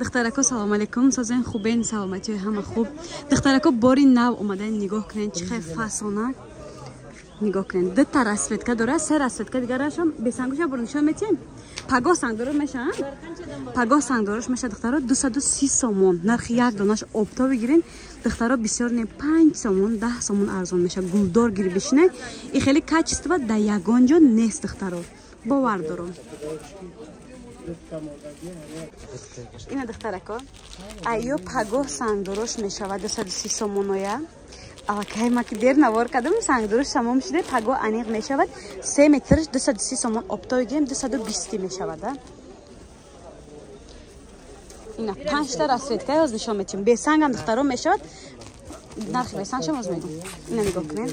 دخترکو سلام علیکم سازن خوبین سلامتی همه خوب دخترکو باری نو اومدن نگاه کنین چه فاسونه نگاه کنین دو تا رسوتکا داره سه رسوتکا دیگرش هم به سنگوش برنشون میتین پگاه سنگ داره میشه پگاه سنگ دارش میشه دخترا 230 سومون نرخ یک دانش آبتا بگیرین دخترا بسیار نه 5 سومون 10 سومون ارزان میشه گلدار گیری بشینه این خیلی کچست و در یگان جا نیست دخترا باور دارم این دخترکا ایو پگاه سنگ دروش میشود 230 سومونویا اوکی ما که دیر نوار کردم سنگ دروش تمام شده پگاه انیق میشود 3 مترش 230 سومون آبتا گیم 220 میشود اینا 5 تا رسید که از نشون میتیم به سنگ هم دخترا میشود نرخ به سنگ شما از میگم اینا نگاه کنین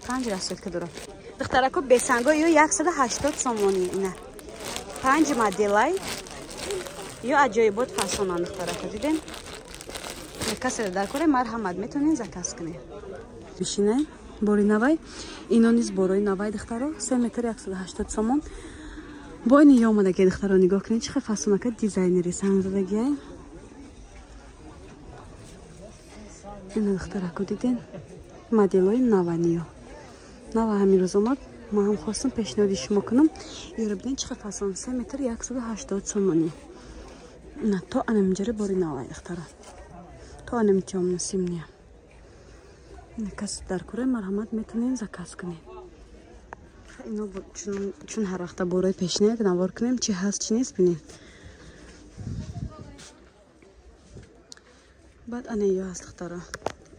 5 رسید که داره دخترکو به سنگا یو 180 سومونی اینا 5 مدلای یو عجایبات فاسونان دخترکو دیدین کسی در کره مرحمت میتونین زکاس کنین بشینه باری نوای اینا نیز باری نوای دخترا 3 متر 180 سومون با این یا اومده که دخترا نگاه کنین چه فاسونکا دیزاینری سنگ زدگی اینا دخترکو دیدین مدلای نوانیو نوا همین روز اومد ما هم خواستم پیشنهاد شما کنم یارو بدین چه فاصله 3 متر 180 سومونی نه تو انمجره باری نوای دخترا تو انمتیام نسیم نیا این کس در کره مرحمت میتونین زکاس کنین اینو چون هر وقت بارای پیشنهاد نوار کنیم چی هست چی نیست ببینید بعد انا یا هست دخترا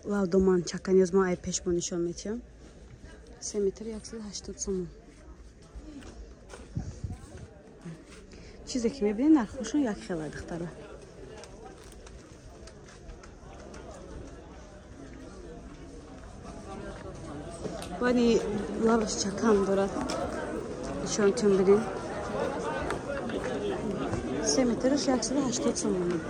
لو دومان چکانی از ما ای پیش بونیشون میتیم 3 متر 180 سومون چیزی که میبینین نرخوشون یک خیلی دختره ولی لبش چکم دارد نشونتون بدین 3 مترش 180 سومون